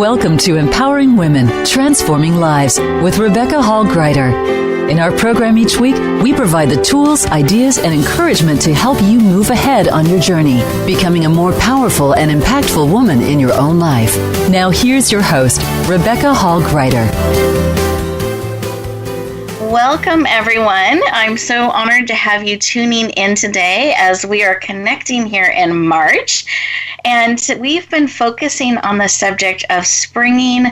Welcome to Empowering Women, Transforming Lives with Rebecca Hall Gruyter. In our program each week, we provide the tools, ideas, and encouragement to help you move ahead on your journey, becoming a more powerful and impactful woman in your own life. Now here's your host, Rebecca Hall Gruyter. Welcome, everyone. I'm so honored to have you tuning in today as we are connecting here in March. And we've been focusing on the subject of springing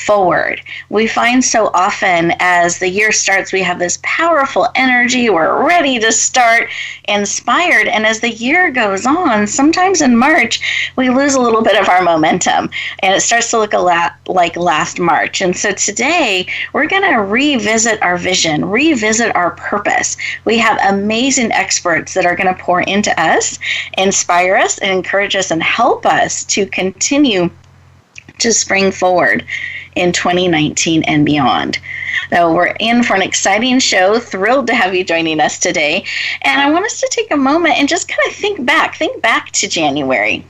forward. We find so often as the year starts, we have this powerful energy. We're ready to start inspired. And as the year goes on, sometimes in March, we lose a little bit of our momentum and it starts to look a lot like last March. And so today we're going to revisit our vision, revisit our purpose. We have amazing experts that are going to pour into us, inspire us, and encourage us and help us to continue to spring forward in 2019 and beyond. So we're in for an exciting show. Thrilled to have you joining us today. And I want us to take a moment and just kind of think back to January.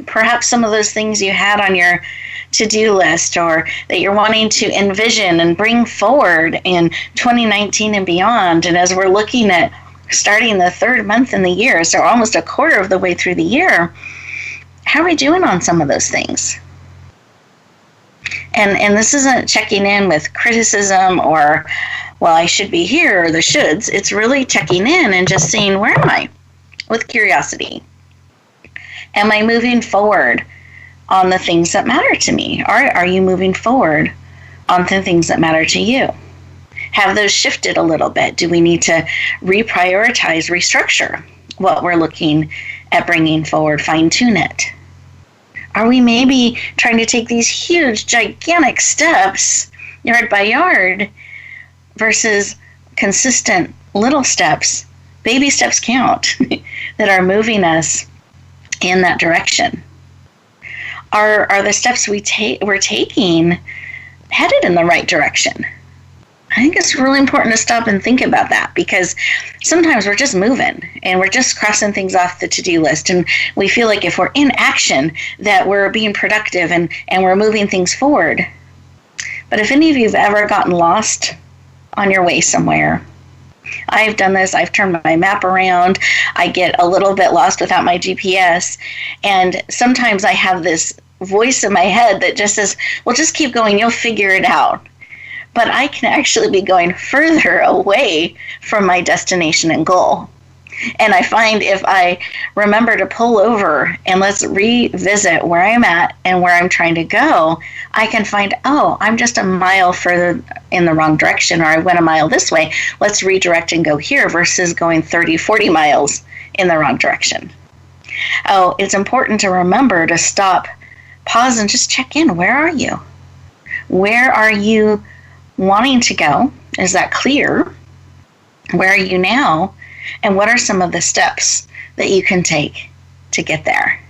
Perhaps some of those things you had on your to-do list or that you're wanting to envision and bring forward in 2019 and beyond. And as we're looking at starting the third month in the year, so almost a quarter of the way through the year, how are we doing on some of those things? And this isn't checking in with criticism or, well, I should be here, or the shoulds. It's really checking in and just seeing, where am I? With curiosity. Am I moving forward on the things that matter to me? Are you moving forward on the things that matter to you? Have those shifted a little bit? Do we need to reprioritize, restructure what we're looking at bringing forward, fine-tune it? Are we maybe trying to take these huge, gigantic steps, yard by yard, versus consistent little steps? Baby steps count that are moving us in that direction. Are the steps we're taking headed in the right direction? I think it's really important to stop and think about that, because sometimes we're just moving and we're just crossing things off the to-do list, and we feel like if we're in action that we're being productive and we're moving things forward. But if any of you have ever gotten lost on your way somewhere, I've done this. I've turned my map around. I get a little bit lost without my GPS, and sometimes I have this voice in my head that just says, well, just keep going, you'll figure it out. But I can actually be going further away from my destination and goal. And I find if I remember to pull over and let's revisit where I'm at and where I'm trying to go, I can find, oh, I'm just a mile further in the wrong direction, or I went a mile this way. Let's redirect and go here versus going 30, 40 miles in the wrong direction. Oh, it's important to remember to stop, pause, and just check in. Where are you? Where are you wanting to go? Is that clear? Where are you now? And what are some of the steps that you can take to get there?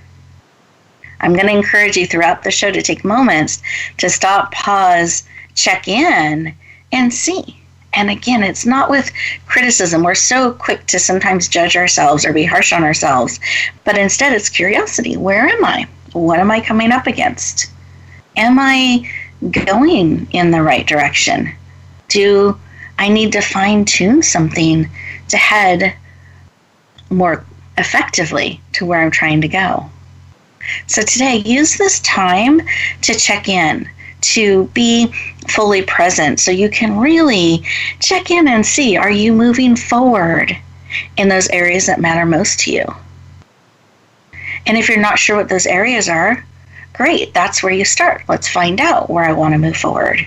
I'm going to encourage you throughout the show to take moments to stop, pause, check in, and see. And again, it's not with criticism. We're so quick to sometimes judge ourselves or be harsh on ourselves. But instead, it's curiosity. Where am I? What am I coming up against? Am I going in the right direction? Do I need to fine-tune something to head more effectively to where I'm trying to go? So today, use this time to check in, to be fully present, so you can really check in and see, are you moving forward in those areas that matter most to you? And if you're not sure what those areas are, great, that's where you start. Let's find out where I want to move forward.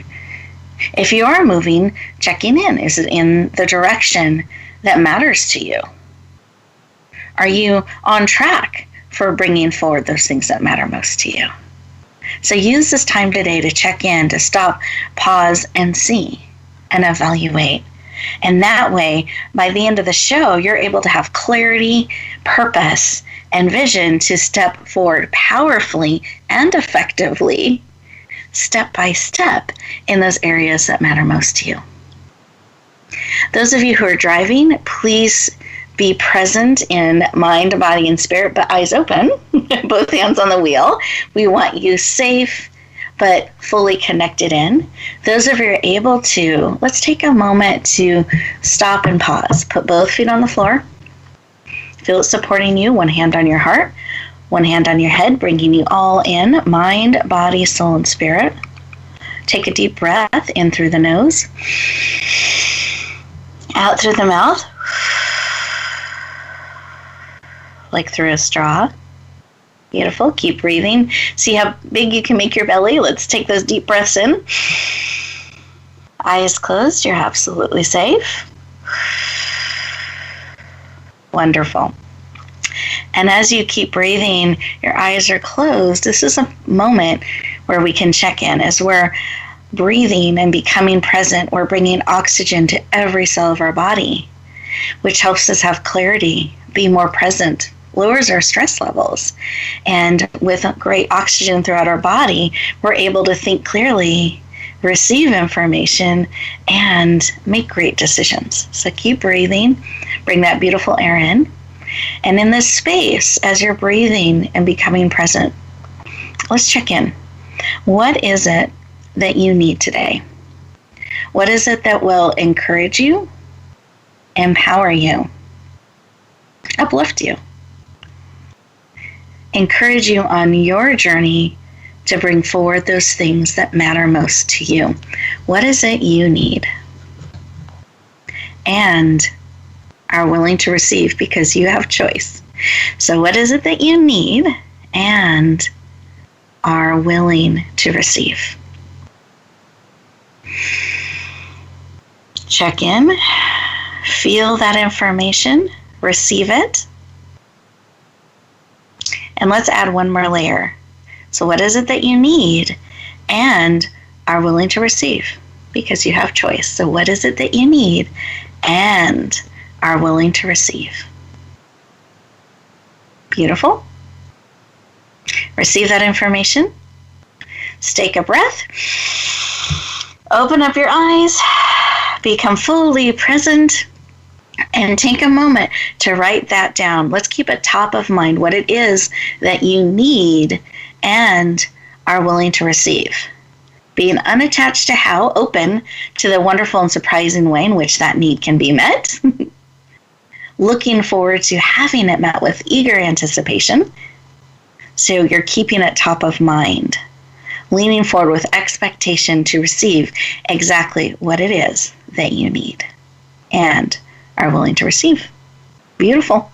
If you are moving, checking in, is it in the direction that matters to you? Are you on track for bringing forward those things that matter most to you? So use this time today to check in, to stop, pause, and see, and evaluate. And that way, by the end of the show, you're able to have clarity, purpose, and vision to step forward powerfully and effectively, step by step, in those areas that matter most to you. Those of you who are driving, please be present in mind, body, and spirit, but eyes open, both hands on the wheel. We want you safe, but fully connected in. Those of you who are able to, let's take a moment to stop and pause. Put both feet on the floor. Feel it supporting you. One hand on your heart, one hand on your head, bringing you all in, mind, body, soul, and spirit. Take a deep breath in through the nose, out through the mouth, like through a straw. Beautiful. Keep breathing. See how big you can make your belly. Let's take those deep breaths in. Eyes closed. You're absolutely safe. Wonderful. And as you keep breathing, your eyes are closed. This is a moment where we can check in. As we're breathing and becoming present, we're bringing oxygen to every cell of our body, which helps us have clarity, be more present, lowers our stress levels. And with great oxygen throughout our body, we're able to think clearly, receive information, and make great decisions. So keep breathing, bring that beautiful air in. And in this space, as you're breathing and becoming present, let's check in. What is it that you need today? What is it that will encourage you, empower you, uplift you, encourage you on your journey to bring forward those things that matter most to you? What is it you need and are willing to receive, because you have choice? So what is it that you need and are willing to receive? Check in, feel that information, receive it. And let's add one more layer. So what is it that you need and are willing to receive? Because you have choice. So what is it that you need and are willing to receive? Beautiful. Receive that information. Let's take a breath. Open up your eyes. Become fully present. And take a moment to write that down. Let's keep it top of mind, what it is that you need and are willing to receive. Being unattached to how, open to the wonderful and surprising way in which that need can be met. Looking forward to having it met with eager anticipation. So you're keeping it top of mind. Leaning forward with expectation to receive exactly what it is that you need and are willing to receive. Beautiful.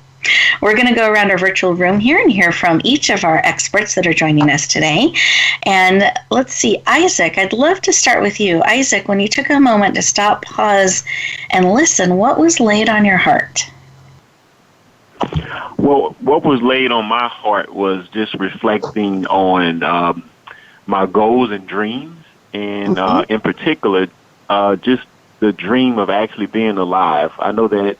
We're going to go around our virtual room here and hear from each of our experts that are joining us today. And let's see, Isaac, I'd love to start with you. Isaac, when you took a moment to stop, pause, and listen, what was laid on your heart? Well, what was laid on my heart was just reflecting on my goals and dreams, and in particular, just the dream of actually being alive. I know that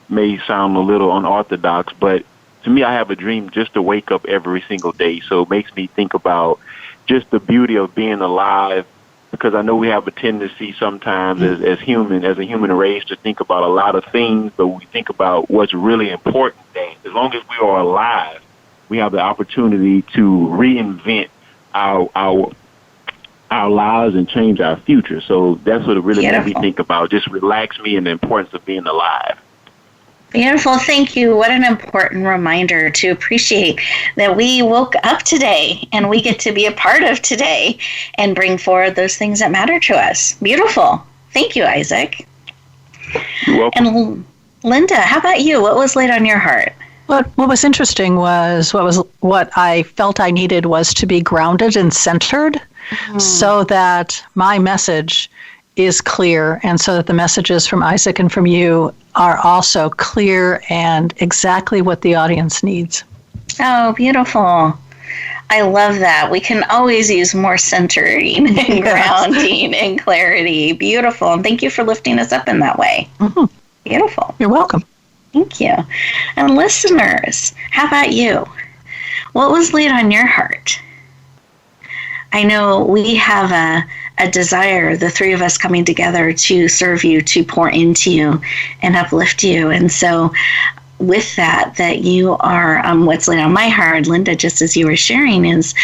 may sound a little unorthodox, but to me, I have a dream just to wake up every single day. So it makes me think about just the beauty of being alive, because I know we have a tendency sometimes as a human race to think about a lot of things, but we think about what's really important. That as long as we are alive, we have the opportunity to reinvent our lives and change our future. So that's what it really made me think about, just relax me and the importance of being alive. Beautiful. Thank you. What an important reminder to appreciate that we woke up today and we get to be a part of today and bring forward those things that matter to us. Beautiful. Thank you, Isaac. You're welcome. And Linda, how about you? What was laid on your heart? What was interesting was what I felt I needed was to be grounded and centered so that my message is clear, and so that the messages from Isaac and from you are also clear and exactly what the audience needs. Oh, beautiful. I love that. We can always use more centering and grounding and clarity. Beautiful. And thank you for lifting us up in that way. Mm-hmm. Beautiful. You're welcome. Thank you. And listeners, how about you? What was laid on your heart? I know we have a desire, the three of us coming together to serve you, to pour into you and uplift you. And so with that you are, what's laid on my heart, Linda, just as you were sharing, is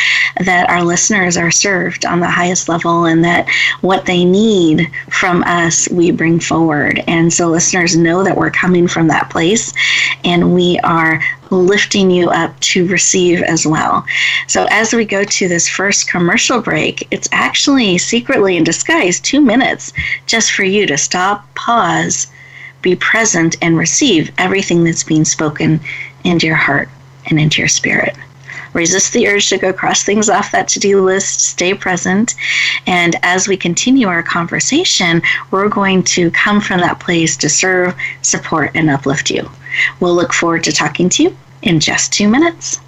that our listeners are served on the highest level, and that what they need from us, we bring forward. And so listeners know that we're coming from that place, and we are lifting you up to receive as well. So as we go to this first commercial break, it's actually secretly in disguise 2 minutes just for you to stop, pause, be present, and receive everything that's being spoken into your heart and into your spirit. Resist the urge to go cross things off that to-do list. Stay present. And as we continue our conversation, we're going to come from that place to serve, support, and uplift you. We'll look forward to talking to you in just 2 minutes.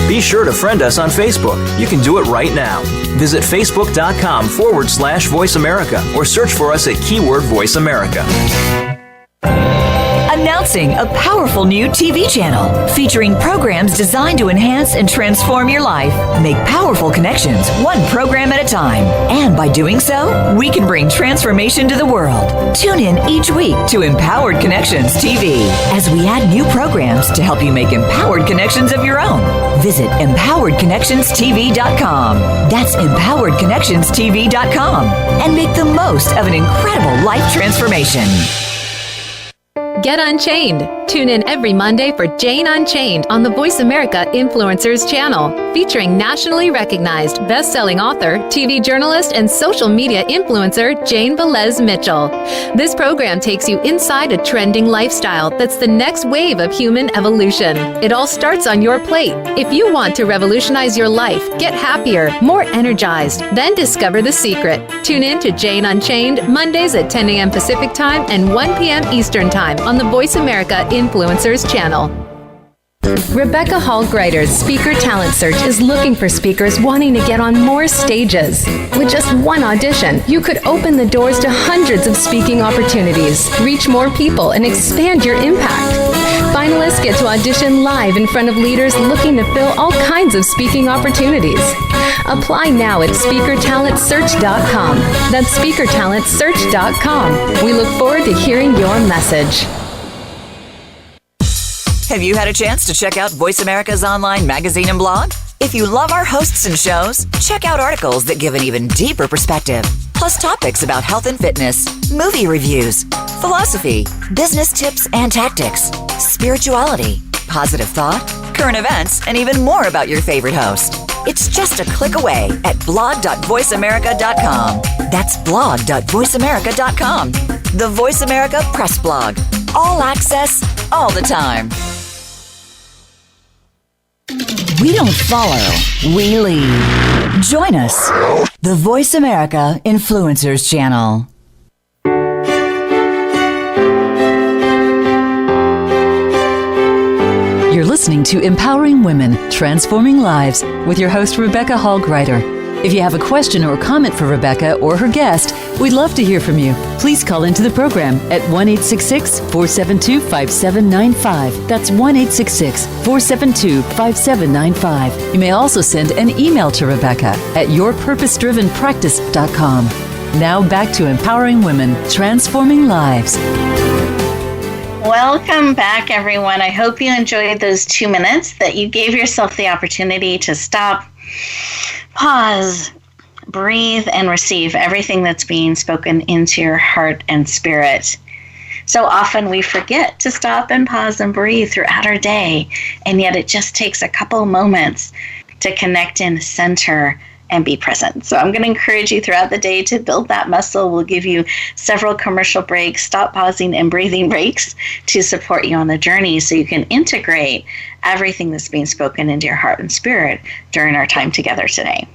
Be sure to friend us on Facebook. You can do it right now. Visit facebook.com/Voice America or search for us at keyword Voice America. Announcing a powerful new TV channel featuring programs designed to enhance and transform your life. Make powerful connections, one program at a time. And by doing so, we can bring transformation to the world. Tune in each week to Empowered Connections TV as we add new programs to help you make empowered connections of your own. Visit empoweredconnectionstv.com. That's empoweredconnectionstv.com. And make the most of an incredible life transformation. Get Unchained. Tune in every Monday for Jane Unchained on the Voice America Influencers channel, featuring nationally recognized best-selling author, TV journalist, and social media influencer Jane Velez Mitchell. This program takes you inside a trending lifestyle that's the next wave of human evolution. It all starts on your plate. If you want to revolutionize your life, get happier, more energized, then discover the secret. Tune in to Jane Unchained Mondays at 10 a.m. Pacific Time and 1 p.m. Eastern Time on the Voice America Influencers channel. Rebecca Hall Gruyter's Speaker Talent Search is looking for speakers wanting to get on more stages. With just one audition, you could open the doors to hundreds of speaking opportunities, reach more people, and expand your impact. Finalists get to audition live in front of leaders looking to fill all kinds of speaking opportunities. Apply now at speakertalentsearch.com. That's speakertalentsearch.com. We look forward to hearing your message. Have you had a chance to check out Voice America's online magazine and blog? If you love our hosts and shows, check out articles that give an even deeper perspective. Plus topics about health and fitness, movie reviews, philosophy, business tips and tactics, spirituality, positive thought, current events, and even more about your favorite host. It's just a click away at blog.voiceamerica.com. That's blog.voiceamerica.com. The Voice America Press Blog. All access, all the time. We don't follow, we lead. Join us, the Voice America Influencers Channel. You're listening to Empowering Women, Transforming Lives with your host, Rebecca Hall Gruyter. If you have a question or comment for Rebecca or her guest, we'd love to hear from you. Please call into the program at 1-866-472-5795. That's 1-866-472-5795. You may also send an email to Rebecca at yourpurposedrivenpractice.com. Now back to Empowering Women, Transforming Lives. Welcome back, everyone. I hope you enjoyed those 2 minutes, that you gave yourself the opportunity to stop, pause, breathe, and receive everything that's being spoken into your heart and spirit. So often we forget to stop and pause and breathe throughout our day, and yet it just takes a couple moments to connect in, center, and be present. So I'm going to encourage you throughout the day to build that muscle. We'll give you several commercial breaks, stop, pausing, and breathing breaks to support you on the journey so you can integrate everything that's being spoken into your heart and spirit during our time together today.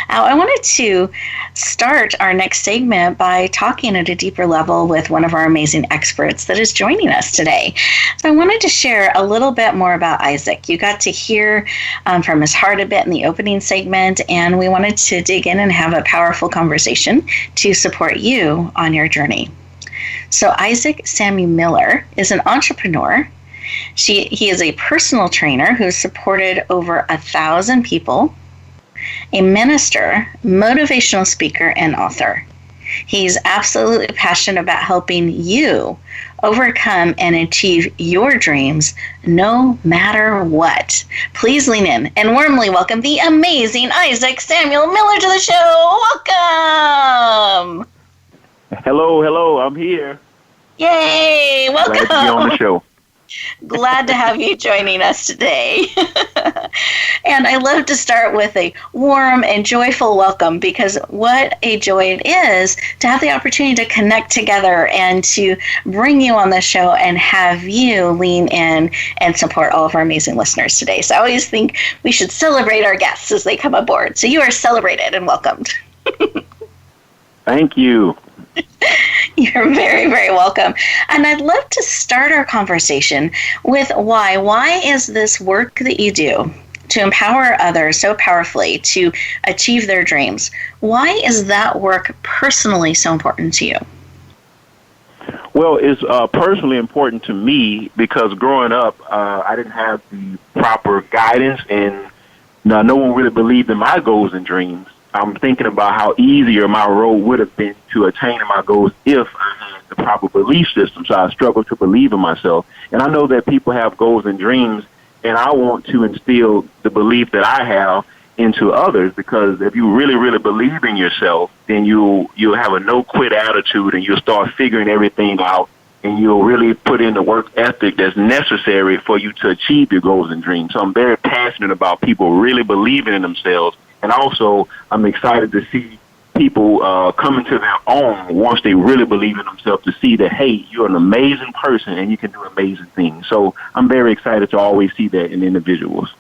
I wanted to start our next segment by talking at a deeper level with one of our amazing experts that is joining us today. So I wanted to share a little bit more about Isaac. You got to hear from his heart a bit in the opening segment, and we wanted to dig in and have a powerful conversation to support you on your journey. So Isaac Sammy Miller is an entrepreneur. He is a personal trainer who's supported over 1,000 people a minister, motivational speaker, and author. He's absolutely passionate about helping you overcome and achieve your dreams no matter what. Please lean in and warmly welcome the amazing Isaac Samuel Miller to the show. Welcome. Hello, I'm here. Yay, welcome. Glad to be on the show. Glad to have you joining us today. And I love to start with a warm and joyful welcome, because what a joy it is to have the opportunity to connect together and to bring you on the show and have you lean in and support all of our amazing listeners today. So I always think we should celebrate our guests as they come aboard. So you are celebrated and welcomed. Thank you. You're very, very welcome. And I'd love to start our conversation with why. Why is this work that you do to empower others so powerfully to achieve their dreams? Why is that work personally so important to you? Well, it's personally important to me because growing up, I didn't have the proper guidance, and no one really believed in my goals and dreams. I'm thinking about how easier my road would have been to attain my goals if I had the proper belief system. So I struggle to believe in myself. And I know that people have goals and dreams, and I want to instill the belief that I have into others, because if you really, really believe in yourself, then you'll have a no-quit attitude, and you'll start figuring everything out, and you'll really put in the work ethic that's necessary for you to achieve your goals and dreams. So I'm very passionate about people really believing in themselves. And also, I'm excited to see people come into their own once they really believe in themselves, to see that, hey, you're an amazing person and you can do amazing things. So I'm very excited to always see that in individuals.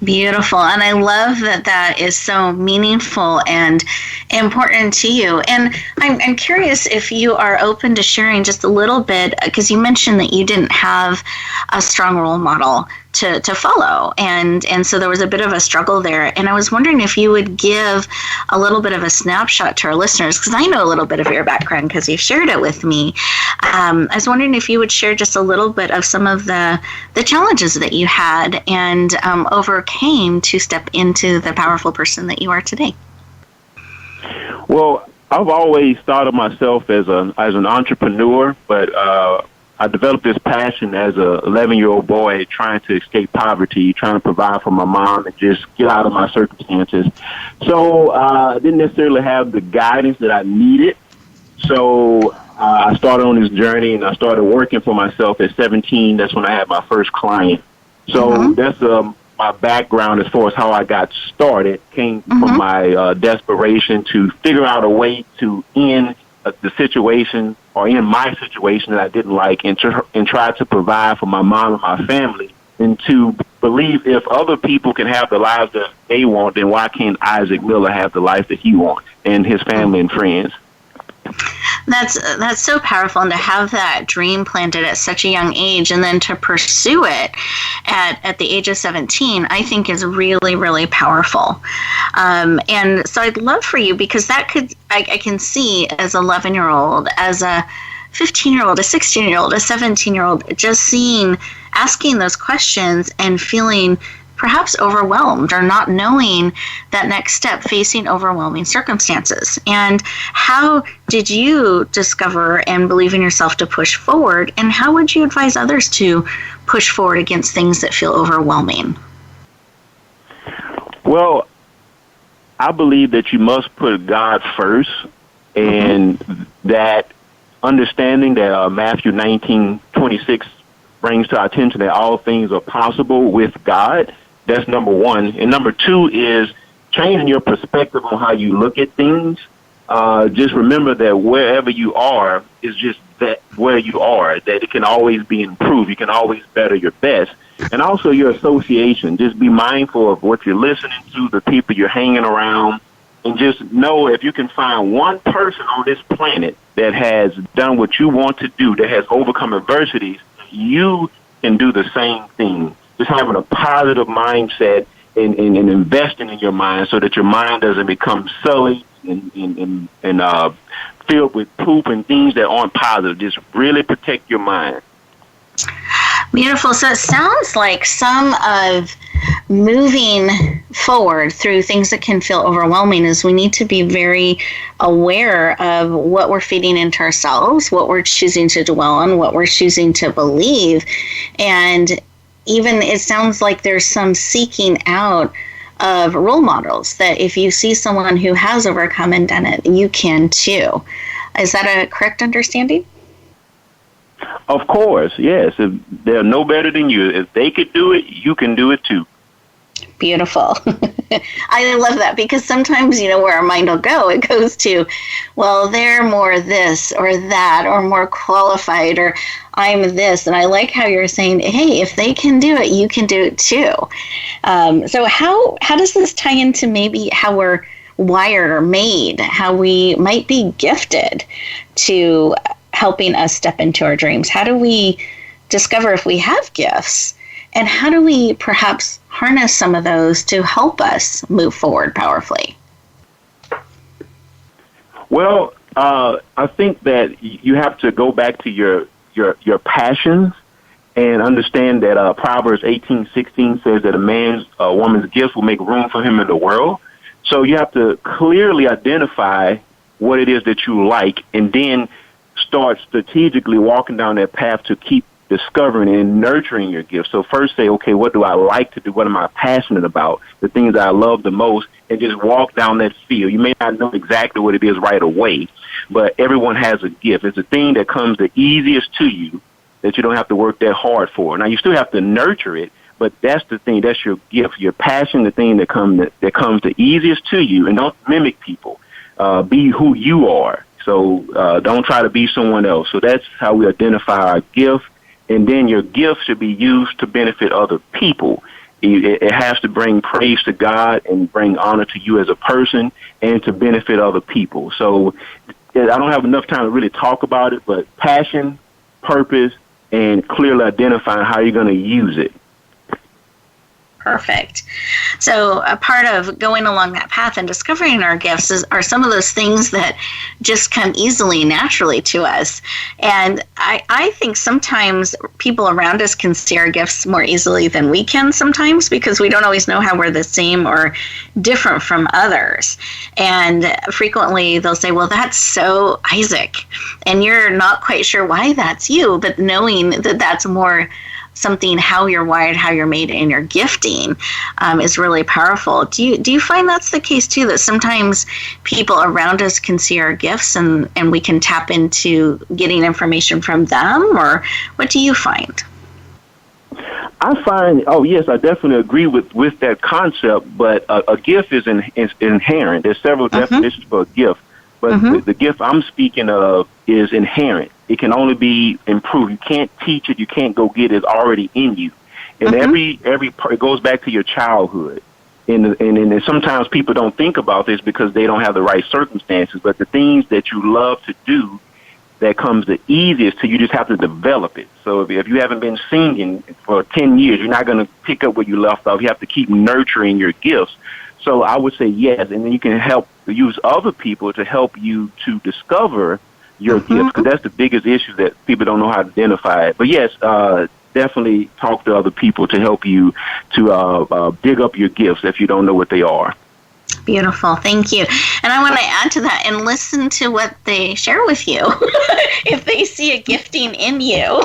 Beautiful. And I love that that is so meaningful and important to you. And I'm curious if you are open to sharing just a little bit, because you mentioned that you didn't have a strong role model to follow. And so there was a bit of a struggle there. And I was wondering if you would give a little bit of a snapshot to our listeners, because I know a little bit of your background because you've shared it with me. I was wondering if you would share just a little bit of some of the challenges that you had and overcame to step into the powerful person that you are today. Well, I've always thought of myself as an entrepreneur, but I developed this passion as a 11-year-old boy trying to escape poverty, trying to provide for my mom and just get out of my circumstances. So I didn't necessarily have the guidance that I needed. So I started on this journey, and I started working for myself at 17. That's when I had my first client. So that's my background as far as how I got started, came from my desperation to figure out a way to end the situation, or in my situation that I didn't like, and try to provide for my mom and my family, and to believe if other people can have the lives that they want, then why can't Isaac Miller have the life that he wants and his family and friends? That's so powerful, and to have that dream planted at such a young age and then to pursue it at the age of 17, I think is really, really powerful. And so I'd love for you, because that I can see as an 11-year-old, as a 15-year-old, a 16-year-old, a 17-year-old, just asking those questions and feeling perhaps overwhelmed or not knowing that next step, facing overwhelming circumstances. And how did you discover and believe in yourself to push forward? And how would you advise others to push forward against things that feel overwhelming? Well, I believe that you must put God first, and that understanding that Matthew 19:26 brings to our attention that all things are possible with God. That's number one. And number two is changing your perspective on how you look at things. Just remember that wherever you are is just that where you are, that it can always be improved. You can always better your best. And also your association. Just be mindful of what you're listening to, the people you're hanging around, and just know if you can find one person on this planet that has done what you want to do, that has overcome adversities, you can do the same thing. Just having a positive mindset and investing in your mind so that your mind doesn't become sullied and filled with poop and things that aren't positive. Just really protect your mind. Beautiful. So it sounds like some of moving forward through things that can feel overwhelming is we need to be very aware of what we're feeding into ourselves, what we're choosing to dwell on, what we're choosing to believe. And even it sounds like there's some seeking out of role models, that if you see someone who has overcome and done it, you can too. Is that a correct understanding? Of course, yes. If they're no better than you. If they could do it, you can do it too. Beautiful. I love that, because sometimes, where our mind will go, it goes to, well, they're more this or that or more qualified, or I'm this. And I like how you're saying, hey, if they can do it, you can do it too. So how does this tie into maybe how we're wired or made, how we might be gifted to helping us step into our dreams? How do we discover if we have gifts? And how do we perhaps harness some of those to help us move forward powerfully? Well, I think that you have to go back to your passions and understand that Proverbs 18:16 says that a woman's gifts will make room for him in the world. So you have to clearly identify what it is that you like, and then start strategically walking down that path to keep discovering and nurturing your gifts. So first say, okay, what do I like to do? What am I passionate about? The things that I love the most, and just walk down that field. You may not know exactly what it is right away, but everyone has a gift. It's a thing that comes the easiest to you that you don't have to work that hard for. Now, you still have to nurture it, but that's the thing. That's your gift, your passion, the thing that comes the easiest to you. And don't mimic people. Be who you are. So don't try to be someone else. So that's how we identify our gift. And then your gift should be used to benefit other people. It has to bring praise to God and bring honor to you as a person and to benefit other people. So I don't have enough time to really talk about it, but passion, purpose, and clearly identifying how you're going to use it. Perfect. So a part of going along that path and discovering our gifts are some of those things that just come easily, naturally to us. And I think sometimes people around us can see our gifts more easily than we can sometimes, because we don't always know how we're the same or different from others. And frequently they'll say, well, that's so Isaac. And you're not quite sure why that's you, but knowing that that's more something, how you're wired, how you're made, and your gifting is really powerful. Do you find that's the case too, that sometimes people around us can see our gifts and we can tap into getting information from them, or what do you find? I find, yes, I definitely agree with that concept, but a gift is inherent. There's several definitions for a gift, but the gift I'm speaking of is inherent. It can only be improved. You can't teach it. You can't go get it. It's already in you. And it goes back to your childhood. And sometimes people don't think about this because they don't have the right circumstances. But the things that you love to do that comes the easiest to you, just have to develop it. So if you haven't been singing for 10 years, you're not going to pick up where you left off. You have to keep nurturing your gifts. So I would say yes, and then you can use other people to help you to discover your gifts, because that's the biggest issue, that people don't know how to identify it. But yes, definitely talk to other people to help you to dig up your gifts if you don't know what they are. Beautiful. Thank you. And I want to add to that and listen to what they share with you. If they see a gifting in you,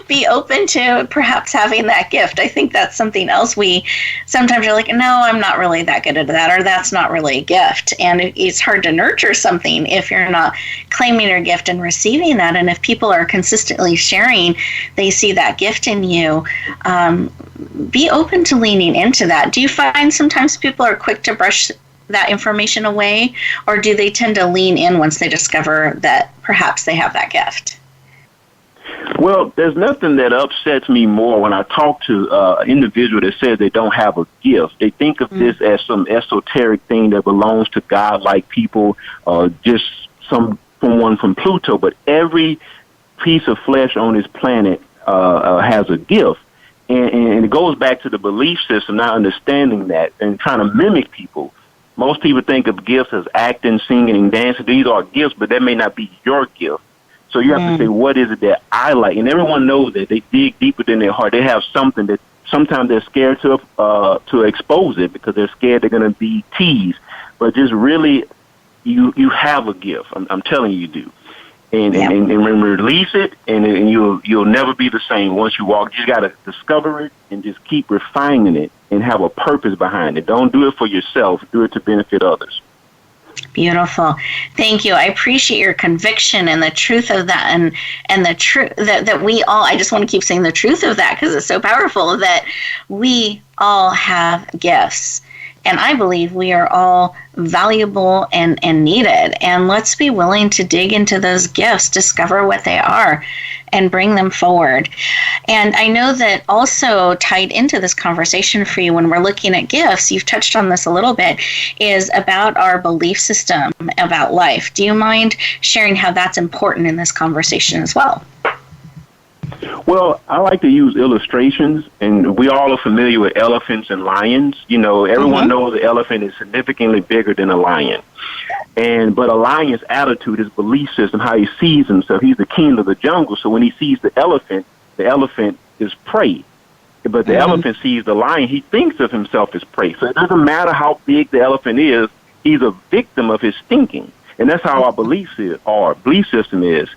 be open to perhaps having that gift. I think that's something else we sometimes are like, no, I'm not really that good at that, or that's not really a gift. And it's hard to nurture something if you're not claiming your gift and receiving that. And if people are consistently sharing, they see that gift in you, be open to leaning into that. Do you find sometimes people are quick to brush that information away, or do they tend to lean in once they discover that perhaps they have that gift? Well, there's nothing that upsets me more when I talk to an individual that says they don't have a gift. They think of this as some esoteric thing that belongs to God-like people, just someone from Pluto. But every piece of flesh on this planet has a gift. And it goes back to the belief system, not understanding that and trying to mimic people. Most people think of gifts as acting, singing, and dancing. These are gifts, but that may not be your gift. So you have to say, what is it that I like? And everyone knows that. They dig deeper than their heart. They have something that sometimes they're scared to expose it because they're scared they're going to be teased. But just really, you have a gift. I'm telling you do. And release it, and you'll never be the same once you walk. You just got to discover it and just keep refining it and have a purpose behind it. Don't do it for yourself. Do it to benefit others. Beautiful. Thank you. I appreciate your conviction and the truth of that, and the truth that we all, I just want to keep saying the truth of that because it's so powerful, that we all have gifts. And I believe we are all valuable and needed. And let's be willing to dig into those gifts, discover what they are, and bring them forward. And I know that also tied into this conversation for you when we're looking at gifts, you've touched on this a little bit, is about our belief system about life. Do you mind sharing how that's important in this conversation as well? Well, I like to use illustrations, and we all are familiar with elephants and lions. Everyone knows the elephant is significantly bigger than a lion. But a lion's attitude, his belief system, how he sees himself, he's the king of the jungle. So when he sees the elephant is prey. But the elephant sees the lion, he thinks of himself as prey. So it doesn't matter how big the elephant is, he's a victim of his thinking. And that's how our belief system is.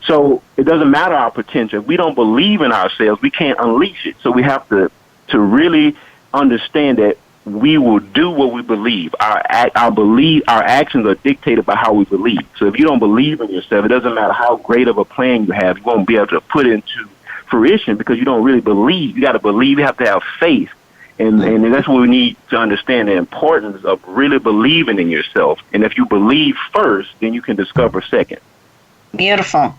So it doesn't matter our potential. If we don't believe in ourselves, we can't unleash it. So we have to really understand that we will do what we believe. Our actions are dictated by how we believe. So if you don't believe in yourself, it doesn't matter how great of a plan you have. You won't be able to put it into fruition because you don't really believe. You got to believe. You have to have faith. And that's what we need to understand, the importance of really believing in yourself. And if you believe first, then you can discover second. Beautiful.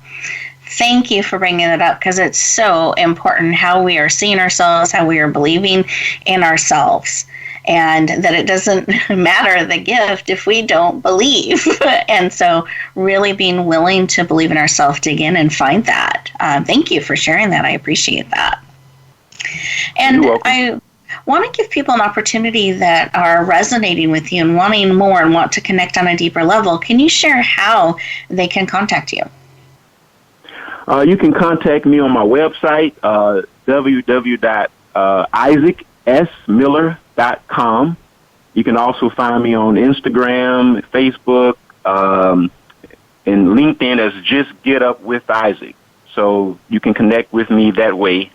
Thank you for bringing it up because it's so important how we are seeing ourselves, how we are believing in ourselves, and that it doesn't matter the gift if we don't believe. And so really being willing to believe in ourselves, dig in and find that. Thank you for sharing that. I appreciate that. And You're welcome. I want to give people an opportunity that are resonating with you and wanting more and want to connect on a deeper level. Can you share how they can contact you? You can contact me on my website, www.isaacsmiller.com. You can also find me on Instagram, Facebook, and LinkedIn as Just Get Up with Isaac. So you can connect with me that way.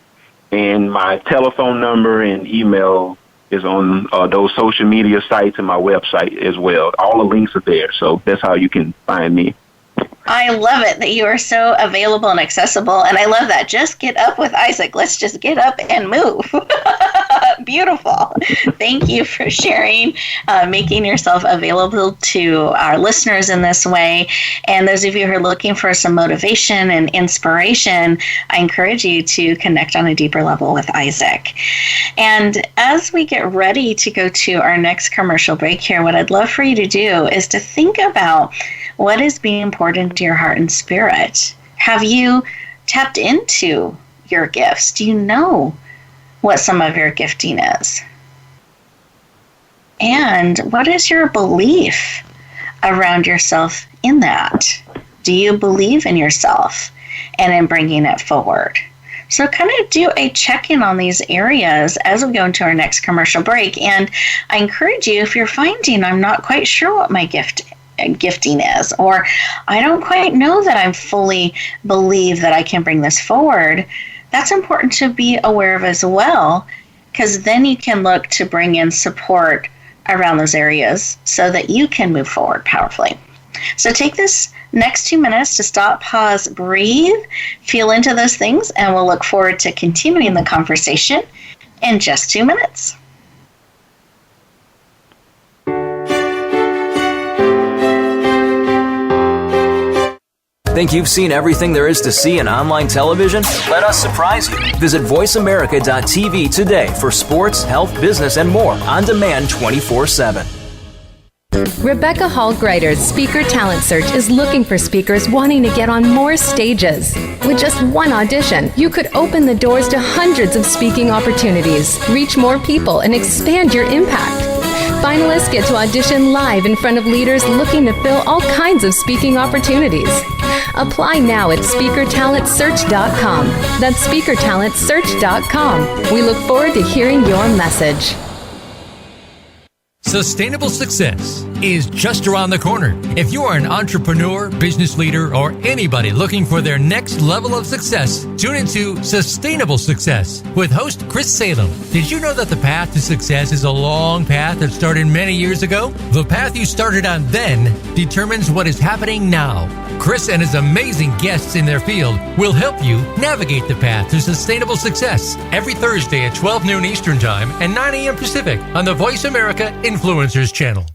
And my telephone number and email is on those social media sites and my website as well. All the links are there, so that's how you can find me. I love it that you are so available and accessible, and I love that. Just get up with Isaac. Let's just get up and move. Beautiful. Thank you for sharing, making yourself available to our listeners in this way. And those of you who are looking for some motivation and inspiration, I encourage you to connect on a deeper level with Isaac. And as we get ready to go to our next commercial break here, what I'd love for you to do is to think about what is being important to your heart and spirit. Have you tapped into your gifts? Do you know what some of your gifting is? And what is your belief around yourself in that? Do you believe in yourself and in bringing it forward? So kind of do a check-in on these areas as we go into our next commercial break. And I encourage you, if you're finding I'm not quite sure what my gifting is, or I don't quite know that I fully believe that I can bring this forward, that's important to be aware of as well, because then you can look to bring in support around those areas so that you can move forward powerfully. So take this next 2 minutes to stop, pause, breathe, feel into those things, and we'll look forward to continuing the conversation in just 2 minutes. Think you've seen everything there is to see in online television? Let us surprise you. Visit voiceamerica.tv today for sports, health, business, and more on demand 24/7. Rebecca Hall Gruyter's Speaker Talent Search is looking for speakers wanting to get on more stages. With just one audition, you could open the doors to hundreds of speaking opportunities, reach more people, and expand your impact. Finalists get to audition live in front of leaders looking to fill all kinds of speaking opportunities. Apply now at speakertalentsearch.com. That's speakertalentsearch.com. We look forward to hearing your message. Sustainable success is just around the corner. If you are an entrepreneur, business leader, or anybody looking for their next level of success, tune into Sustainable Success with host Chris Salem. Did you know that the path to success is a long path that started many years ago? The path you started on then determines what is happening now. Chris and his amazing guests in their field will help you navigate the path to sustainable success every Thursday at 12 noon Eastern Time and 9 a.m. Pacific on the Voice America Influencers Channel.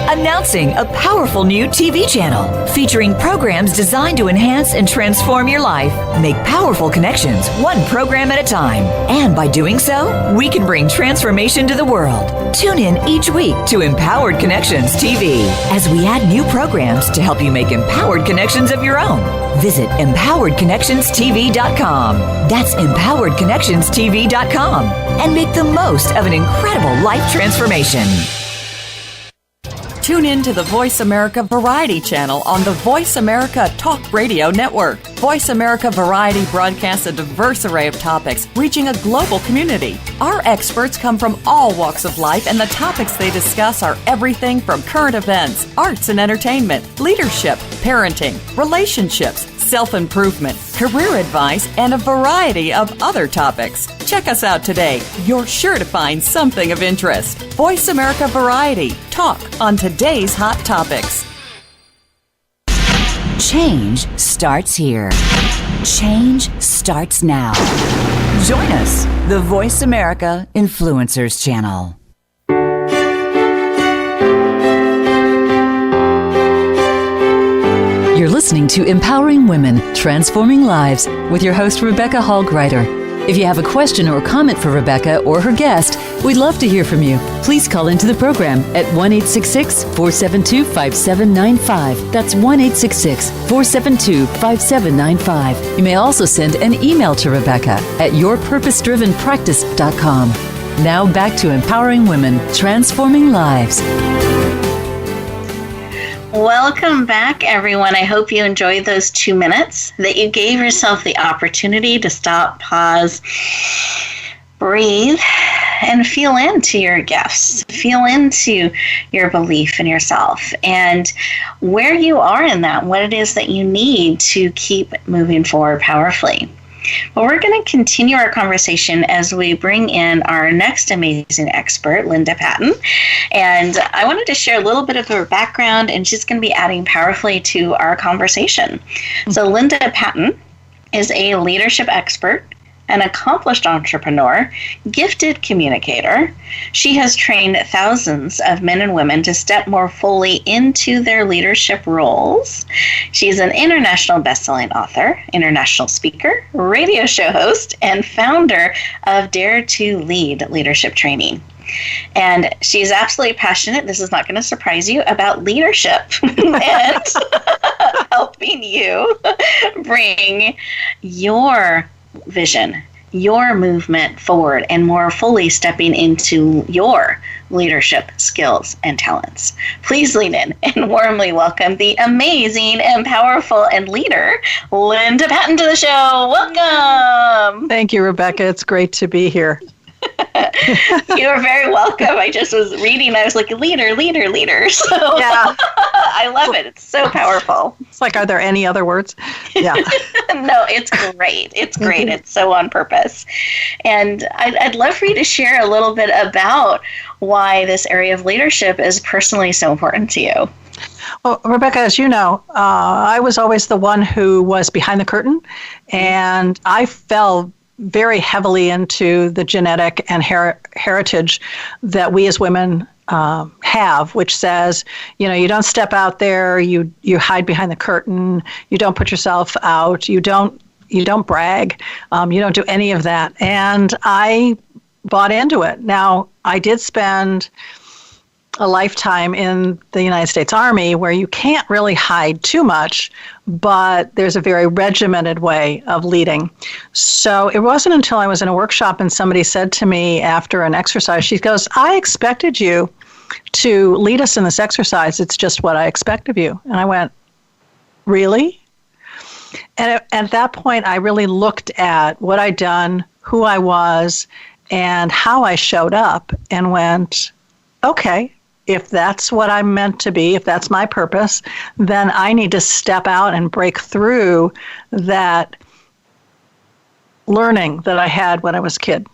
Announcing a powerful new TV channel featuring programs designed to enhance and transform your life. Make powerful connections, one program at a time. And by doing so, we can bring transformation to the world. Tune in each week to Empowered Connections TV as we add new programs to help you make empowered connections of your own. Visit empoweredconnectionstv.com. That's empoweredconnectionstv.com. And make the most of an incredible life transformation. Tune in to the Voice America Variety channel on the Voice America Talk Radio Network. Voice America Variety broadcasts a diverse array of topics, reaching a global community. Our experts come from all walks of life, and the topics they discuss are everything from current events, arts and entertainment, leadership, parenting, relationships, self-improvement, career advice, and a variety of other topics. Check us out today. You're sure to find something of interest. Voice America Variety. Talk on today's hot topics. Change starts here. Change starts now. Join us, the Voice America Influencers Channel. You're listening to Empowering Women, Transforming Lives with your host, Rebecca Hall Gruyter. If you have a question or comment for Rebecca or her guest, we'd love to hear from you. Please call into the program at 1-866-472-5795. That's 1-866-472-5795. You may also send an email to Rebecca at yourpurposedrivenpractice.com. Now back to Empowering Women, Transforming Lives. Welcome back, everyone. I hope you enjoyed those 2 minutes, that you gave yourself the opportunity to stop, pause, breathe, and feel into your gifts, feel into your belief in yourself and where you are in that, what it is that you need to keep moving forward powerfully. Well, we're going to continue our conversation as we bring in our next amazing expert, Linda Patten. And I wanted to share a little bit of her background, and she's going to be adding powerfully to our conversation. So Linda Patten is a leadership expert, an accomplished entrepreneur, gifted communicator. She has trained thousands of men and women to step more fully into their leadership roles. She's an international best-selling author, international speaker, radio show host, and founder of Dare2Lead Leadership Training. And she's absolutely passionate, this is not going to surprise you, about leadership and helping you bring your vision, your movement forward, and more fully stepping into your leadership skills and talents. Please lean in and warmly welcome the amazing and powerful and leader, Linda Patten, to the show. Welcome. Thank you, Rebecca. It's great to be here. You're very welcome. I just was reading. I was like, leader. So yeah. I love it. It's so powerful. It's like, are there any other words? Yeah. No, it's great. It's great. It's so on purpose. And I'd love for you to share a little bit about why this area of leadership is personally so important to you. Well, Rebecca, as you know, I was always the one who was behind the curtain, and I fell very heavily into the genetic and heritage that we as women have, which says, you don't step out there, you hide behind the curtain, you don't put yourself out, you don't brag, you don't do any of that. And I bought into it. Now, I did spend a lifetime in the United States Army where you can't really hide too much, but there's a very regimented way of leading. So it wasn't until I was in a workshop and somebody said to me after an exercise, she goes, I expected you to lead us in this exercise. It's just what I expect of you. And I went, really? And at that point, I really looked at what I'd done, who I was, and how I showed up and went, okay, if that's what I'm meant to be, if that's my purpose, then I need to step out and break through that learning that I had when I was a kid.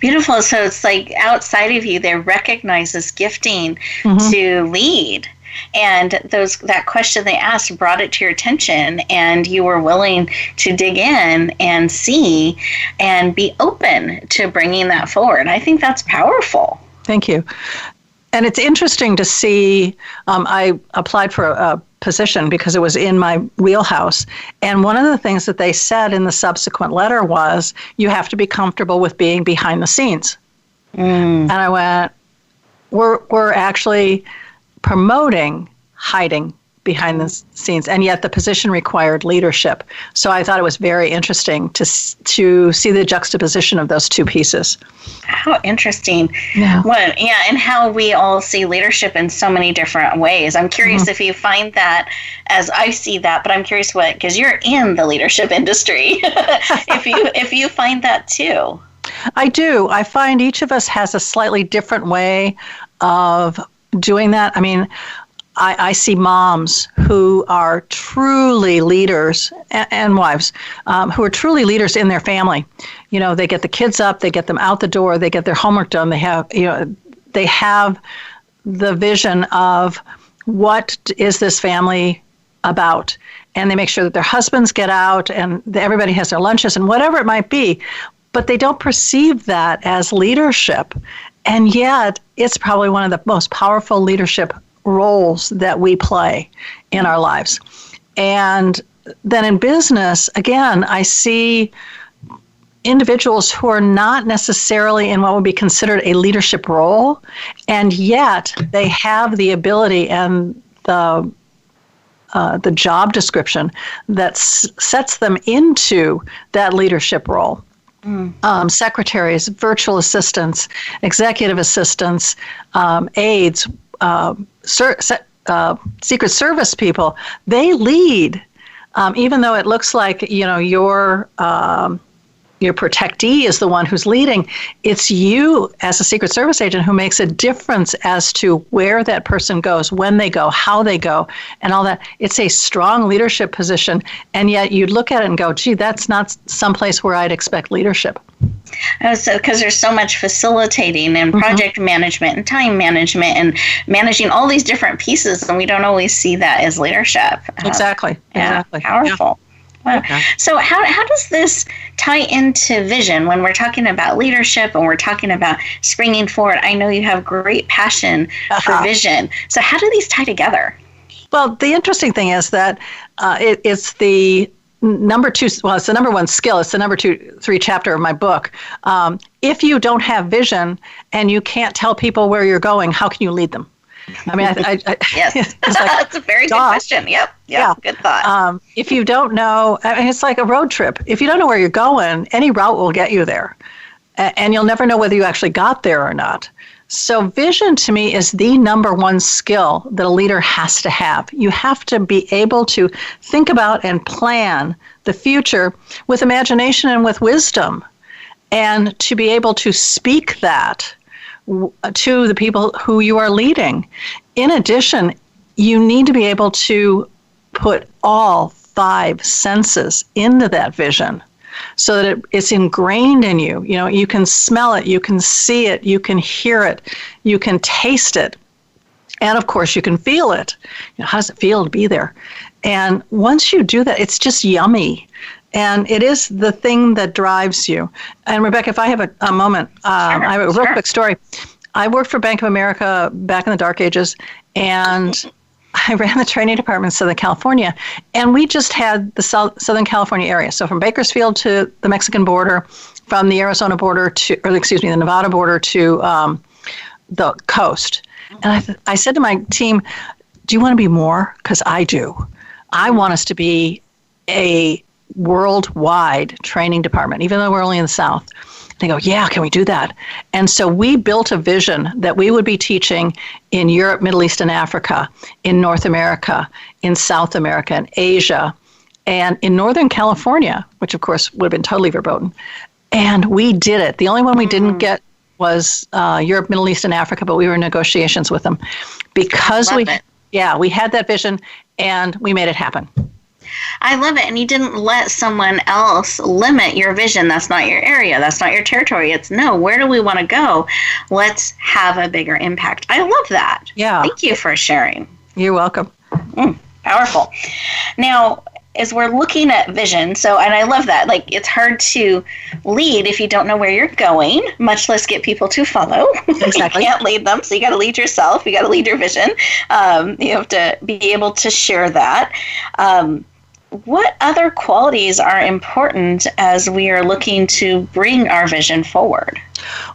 Beautiful. So it's like outside of you, they recognize this gifting to lead. And that question they asked brought it to your attention, and you were willing to dig in and see and be open to bringing that forward. I think that's powerful. Thank you. And it's interesting to see, I applied for a position because it was in my wheelhouse. And one of the things that they said in the subsequent letter was, you have to be comfortable with being behind the scenes. And I went, we're actually promoting hiding behind the scenes, and yet the position required leadership. So I thought it was very interesting to see the juxtaposition of those two pieces. How interesting. Yeah. And how we all see leadership in so many different ways. I'm curious if you find that as I see that, but I'm curious because you're in the leadership industry, if you find that too. I do. I find each of us has a slightly different way of doing that. I mean, I see moms who are truly leaders and wives who are truly leaders in their family. You know, they get the kids up, they get them out the door, they get their homework done. They have the vision of what is this family about, and they make sure that their husbands get out and everybody has their lunches and whatever it might be. But they don't perceive that as leadership, and yet it's probably one of the most powerful leadership roles that we play in our lives. And then in business, again, I see individuals who are not necessarily in what would be considered a leadership role, and yet they have the ability and the job description that sets them into that leadership role. Secretaries, virtual assistants, executive assistants, aides, Secret Service people, they lead, even though it looks like, your protectee is the one who's leading. It's you as a Secret Service agent who makes a difference as to where that person goes, when they go, how they go, and all that. It's a strong leadership position, and yet you'd look at it and go, gee, that's not someplace where I'd expect leadership. Because there's so much facilitating and project management and time management and managing all these different pieces, and we don't always see that as leadership. Exactly. Powerful. Yeah. Wow. Okay. So how does this tie into vision when we're talking about leadership and we're talking about springing forward? I know you have great passion for vision. So how do these tie together? Well, the interesting thing is that it's the number two, well, it's the number one skill. It's the number 3 chapter of my book. If you don't have vision and you can't tell people where you're going, how can you lead them? I mean, yes, that's a very good question. Yep, good thought. If you don't know, I mean, it's like a road trip. If you don't know where you're going, any route will get you there, and you'll never know whether you actually got there or not. So vision to me is the number one skill that a leader has to have. You have to be able to think about and plan the future with imagination and with wisdom, and to be able to speak that to the people who you are leading. In addition, you need to be able to put all 5 senses into that vision so that it's ingrained in you. You know, you can smell it, you can see it, you can hear it, you can taste it, and of course you can feel it. You know, how does it feel to be there? And once you do that, it's just yummy. And it is the thing that drives you. And Rebecca, if I have a moment, I have a real quick story. I worked for Bank of America back in the dark ages, and I ran the training department in Southern California. And we just had the Southern California area. So from Bakersfield to the Mexican border, from the Arizona border to, the Nevada border to the coast. And I said to my team, do you want to be more? Because I do. I want us to be a worldwide training department, even though we're only in the South. They go, yeah, can we do that? And so we built a vision that we would be teaching in Europe, Middle East, and Africa, in North America, in South America, and Asia, and in Northern California, which of course would have been totally verboten. And we did it. The only one we didn't get was Europe, Middle East, and Africa, but we were in negotiations with them because we had that vision and we made it happen. I love it. And you didn't let someone else limit your vision. That's not your area. That's not your territory. It's no, where do we want to go? Let's have a bigger impact. I love that. Yeah. Thank you for sharing. You're welcome. Powerful. Now, as we're looking at vision, and I love that, like, it's hard to lead if you don't know where you're going, much less get people to follow. Exactly. You can't lead them, so you got to lead yourself. You got to lead your vision. You have to be able to share that. What other qualities are important as we are looking to bring our vision forward?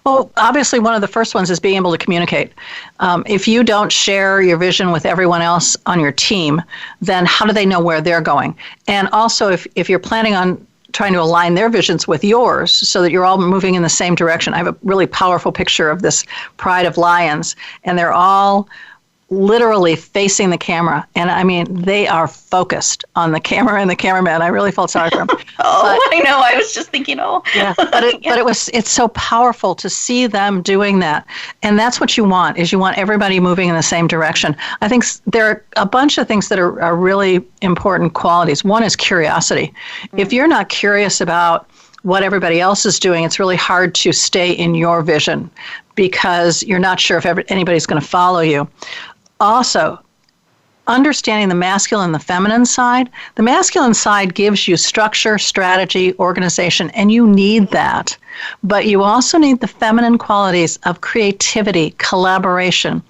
Well, obviously, one of the first ones is being able to communicate. If you don't share your vision with everyone else on your team, then how do they know where they're going? And also, if you're planning on trying to align their visions with yours so that you're all moving in the same direction. I have a really powerful picture of this pride of lions, and they're all literally facing the camera. And I mean, they are focused on the camera and the cameraman. I really felt sorry for them. I know. I was just thinking, Yeah, but it's so powerful to see them doing that. And that's what you want, is you want everybody moving in the same direction. I think there are a bunch of things that are really important qualities. One is curiosity. If you're not curious about what everybody else is doing, it's really hard to stay in your vision because you're not sure if anybody's going to follow you. Also, understanding the masculine and the feminine side. The masculine side gives you structure, strategy, organization, and you need that. But you also need the feminine qualities of creativity, collaboration,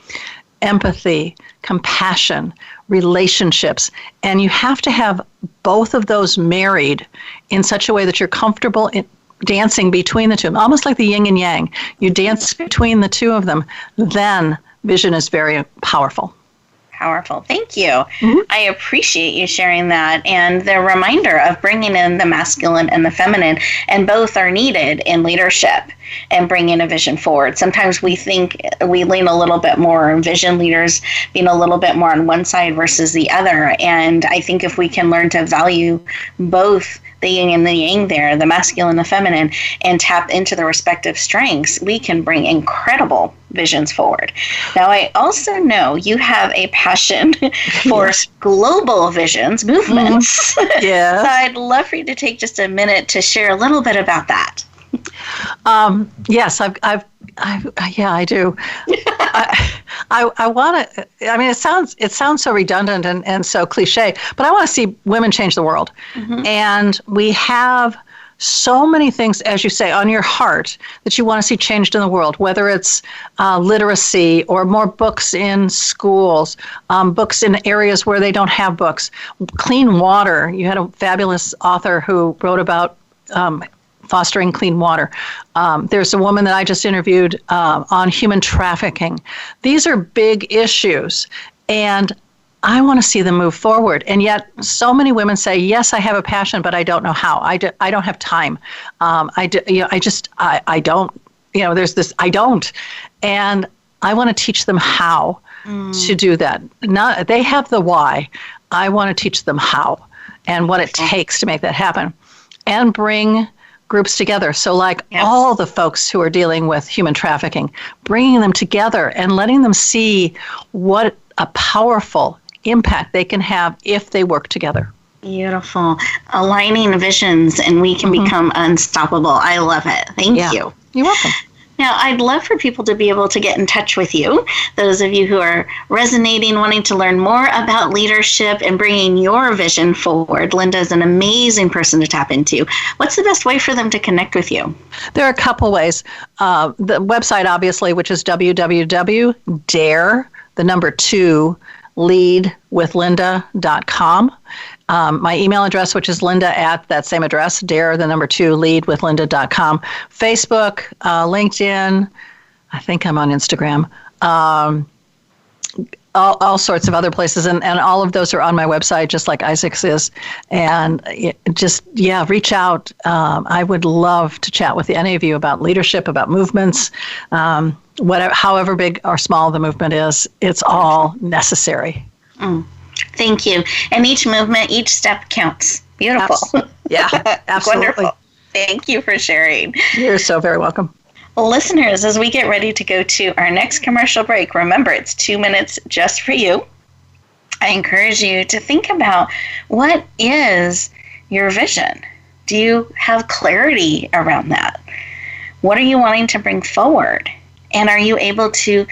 empathy, compassion, relationships. And you have to have both of those married in such a way that you're comfortable in dancing between the two, almost like the yin and yang. You dance between the two of them, then vision is very powerful. Powerful. Thank you. I appreciate you sharing that and the reminder of bringing in the masculine and the feminine, and both are needed in leadership and bringing a vision forward. Sometimes we think we lean a little bit more on vision leaders being a little bit more on one side versus the other. And I think if we can learn to value both the yin and the yang there, the masculine and the feminine, and tap into the respective strengths, we can bring incredible visions forward. Now, I also know you have a passion for global visions, movements. Yeah. So I'd love for you to take just a minute to share a little bit about that. Yes, I do. I want to. I mean, it sounds so redundant and so cliche, but I want to see women change the world. And we have so many things, as you say, on your heart that you want to see changed in the world, whether it's literacy or more books in schools, books in areas where they don't have books, clean water. You had a fabulous author who wrote about fostering clean water. There's a woman that I just interviewed on human trafficking. These are big issues, and I want to see them move forward. And yet so many women say, yes, I have a passion, but I don't know how. I don't have time. I don't. There's this, I don't. And I want to teach them how to do that. They have the why. I want to teach them how and what it takes to make that happen, and bring groups together. So like all the folks who are dealing with human trafficking, bringing them together and letting them see what a powerful impact they can have if they work together. Beautiful. Aligning visions, and we can become unstoppable. I love it. Thank you. You're welcome. Now, I'd love for people to be able to get in touch with you. Those of you who are resonating, wanting to learn more about leadership and bringing your vision forward. Linda is an amazing person to tap into. What's the best way for them to connect with you? There are a couple ways. The website, obviously, which is www.dare2leadwithlinda.com. My email address, which is Linda at that same address, dare2leadwithlinda.com. Facebook, LinkedIn, I think I'm on Instagram. All sorts of other places, and all of those are on my website, just like Isaac's is. And reach out. I would love to chat with any of you about leadership, about movements, whatever, however big or small the movement is. It's all necessary. Thank you. And each movement, each step counts. Beautiful. Yeah, absolutely. Wonderful. Thank you for sharing. You're so very welcome. Listeners, as we get ready to go to our next commercial break, remember it's 2 minutes just for you. I encourage you to think about, what is your vision? Do you have clarity around that? What are you wanting to bring forward? And are you able to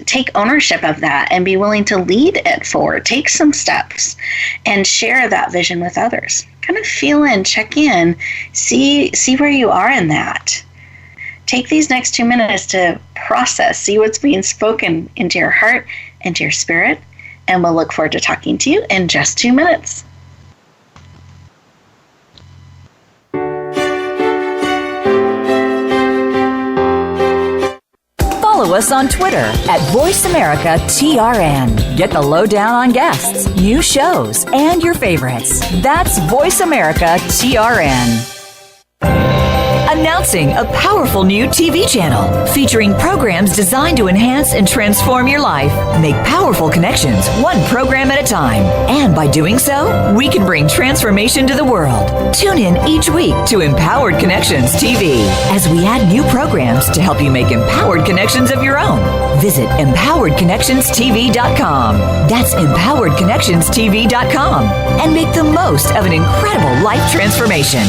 take ownership of that and be willing to lead it forward? Take some steps and share that vision with others. Kind of feel in, check in, see where you are in that. Take these next 2 minutes to process, see what's being spoken into your heart, into your spirit, and we'll look forward to talking to you in just 2 minutes. Follow us on Twitter at VoiceAmericaTRN. Get the lowdown on guests, new shows, and your favorites. That's VoiceAmericaTRN. Announcing a powerful new TV channel featuring programs designed to enhance and transform your life. Make powerful connections, one program at a time. And by doing so, we can bring transformation to the world. Tune in each week to Empowered Connections TV as we add new programs to help you make empowered connections of your own. Visit empoweredconnectionstv.com. That's empoweredconnectionstv.com. And make the most of an incredible life transformation.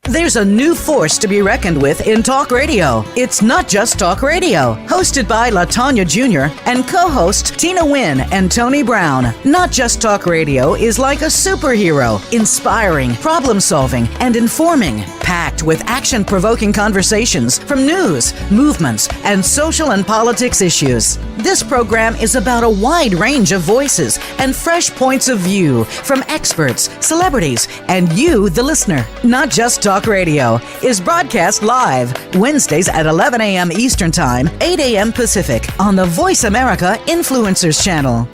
There's a new force to be reckoned with in talk radio. It's Not Just Talk Radio, hosted by LaTanya Jr. and co-hosts Tina Wynn and Tony Brown. Not Just Talk Radio is like a superhero, inspiring, problem-solving, and informing, packed with action-provoking conversations from news, movements, and social and politics issues. This program is about a wide range of voices and fresh points of view from experts, celebrities, and you, the listener. Not Just Talk Radio is broadcast live Wednesdays at 11 a.m. Eastern Time, 8 a.m. Pacific on the Voice America Influencers Channel.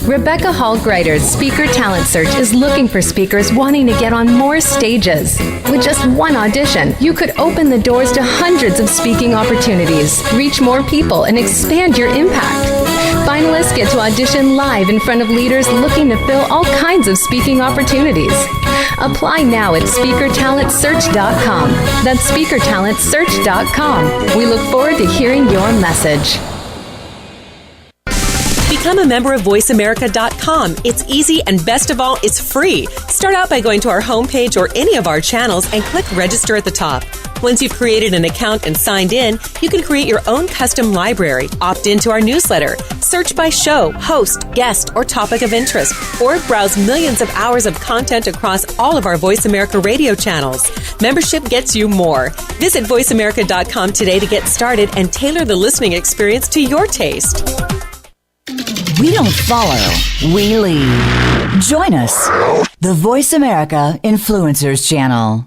Rebecca Hall Gruyter's Speaker Talent Search is looking for speakers wanting to get on more stages. With just one audition, you could open the doors to hundreds of speaking opportunities, reach more people, and expand your impact. Finalists get to audition live in front of leaders looking to fill all kinds of speaking opportunities. Apply now at SpeakerTalentSearch.com. That's SpeakerTalentSearch.com. We look forward to hearing your message. Become a member of VoiceAmerica.com. It's easy, and best of all, it's free. Start out by going to our homepage or any of our channels and click Register at the top. Once you've created an account and signed in, you can create your own custom library, opt into our newsletter, search by show, host, guest, or topic of interest, or browse millions of hours of content across all of our Voice America radio channels. Membership gets you more. Visit VoiceAmerica.com today to get started and tailor the listening experience to your taste. We don't follow, we lead. Join us, the Voice America Influencers Channel.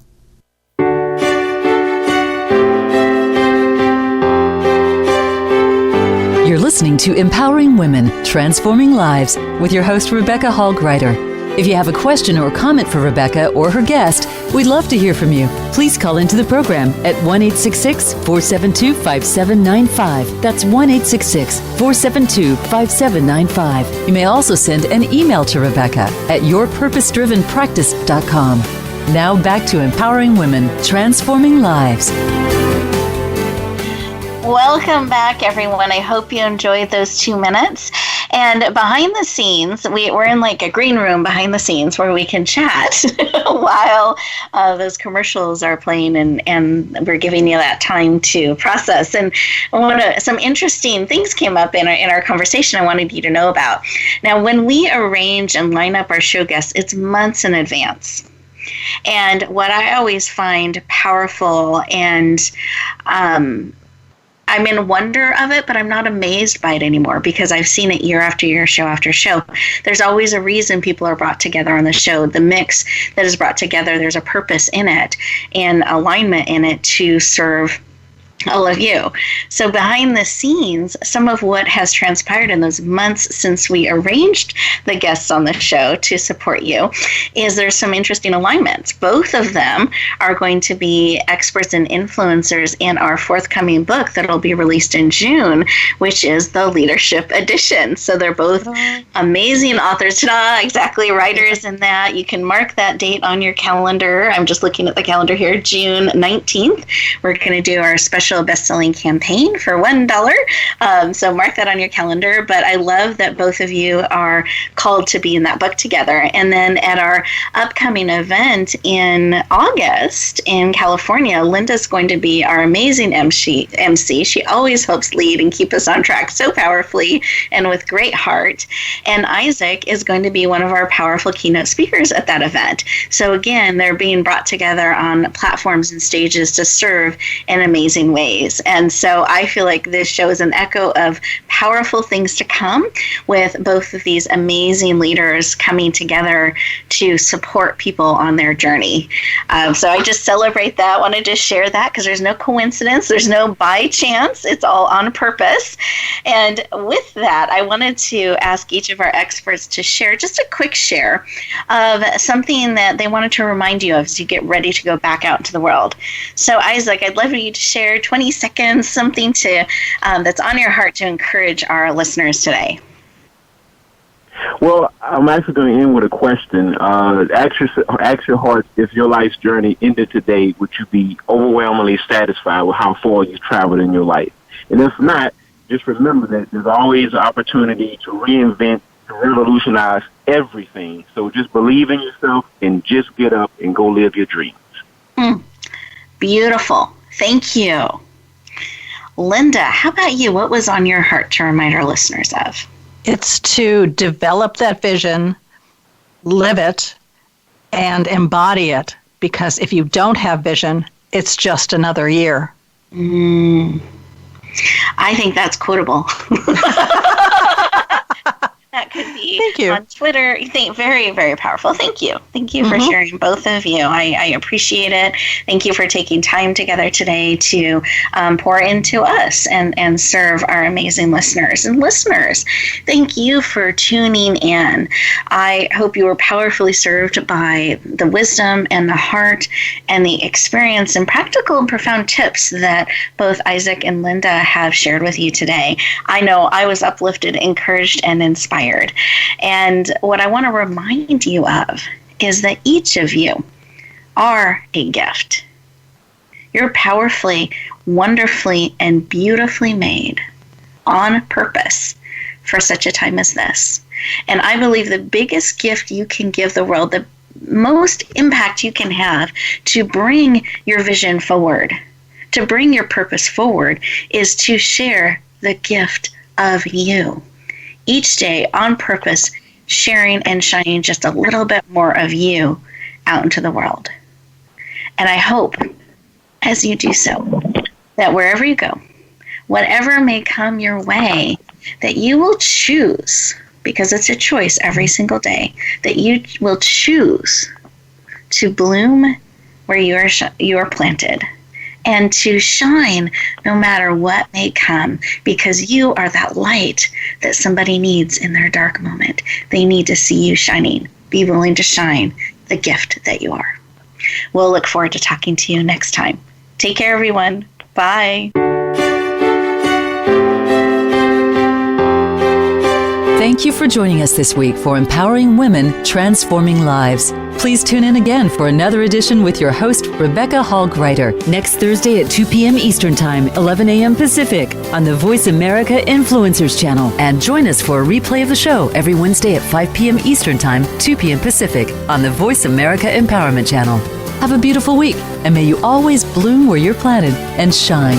You're listening to Empowering Women, Transforming Lives with your host, Rebecca Hall Gruyter. If you have a question or comment for Rebecca or her guest, we'd love to hear from you. Please call into the program at 1-866-472-5795. That's 1-866-472-5795. You may also send an email to Rebecca at yourpurposedrivenpractice.com. Now back to Empowering Women, Transforming Lives. Welcome back, everyone. I hope you enjoyed those 2 minutes. And behind the scenes, we're in like a green room behind the scenes where we can chat while those commercials are playing, and we're giving you that time to process. And some interesting things came up in our conversation I wanted you to know about. Now, when we arrange and line up our show guests, it's months in advance. And what I always find powerful, and I'm in wonder of it, but I'm not amazed by it anymore because I've seen it year after year, show after show. There's always a reason people are brought together on the show. The mix that is brought together, there's a purpose in it and alignment in it to serve all of you. So behind the scenes, some of what has transpired in those months since we arranged the guests on the show to support you is there's some interesting alignments. Both of them are going to be experts and influencers in our forthcoming book that'll be released in June, which is the Leadership Edition. So they're both amazing authors. Ta-da! Exactly, writers in that. You can mark that date on your calendar. I'm just looking at the calendar here, June 19th. We're going to do our special best-selling campaign for $1. So mark that on your calendar. But I love that both of you are called to be in that book together. And then at our upcoming event in August in California, Linda's going to be our amazing MC. She always helps lead and keep us on track so powerfully and with great heart. And Isaac is going to be one of our powerful keynote speakers at that event. So again, they're being brought together on platforms and stages to serve in amazing ways. And so I feel like this show is an echo of powerful things to come with both of these amazing leaders coming together to support people on their journey. So I just celebrate that, wanted to share that because there's no coincidence, there's no by chance, it's all on purpose. And with that, I wanted to ask each of our experts to share just a quick share of something that they wanted to remind you of as you get ready to go back out into the world. So Isaac, I'd love for you to share 20 seconds, something to that's on your heart to encourage our listeners today. Well, I'm actually going to end with a question. Ask your heart, if your life's journey ended today, would you be overwhelmingly satisfied with how far you've traveled in your life? And if not, just remember that there's always an opportunity to reinvent, to revolutionize everything. So just believe in yourself and just get up and go live your dreams. Beautiful. Thank you. Linda, how about you? What was on your heart to remind our listeners of? It's to develop that vision, live it, and embody it. Because if you don't have vision, it's just another year. I think that's quotable. That could be on Twitter. I think very, very powerful. Thank you. Thank you for sharing, both of you. I appreciate it. Thank you for taking time together today to pour into us and serve our amazing listeners. And listeners, thank you for tuning in. I hope you were powerfully served by the wisdom and the heart and the experience and practical and profound tips that both Isaac and Linda have shared with you today. I know I was uplifted, encouraged, and inspired. And what I want to remind you of is that each of you are a gift. You're powerfully, wonderfully, and beautifully made on purpose for such a time as this. And I believe the biggest gift you can give the world, the most impact you can have to bring your vision forward, to bring your purpose forward, is to share the gift of you. Each day, on purpose, sharing and shining just a little bit more of you out into the world. And I hope, as you do so, that wherever you go, whatever may come your way, that you will choose, because it's a choice every single day, that you will choose to bloom where you are planted, and to shine no matter what may come, because you are that light that somebody needs in their dark moment. They need to see you shining. Be willing to shine the gift that you are. We'll look forward to talking to you next time. Take care, everyone. Bye. Thank you for joining us this week for Empowering Women, Transforming Lives. Please tune in again for another edition with your host, Rebecca Hall Gruyter, next Thursday at 2 p.m. Eastern Time, 11 a.m. Pacific, on the Voice America Influencers Channel. And join us for a replay of the show every Wednesday at 5 p.m. Eastern Time, 2 p.m. Pacific, on the Voice America Empowerment Channel. Have a beautiful week, and may you always bloom where you're planted and shine.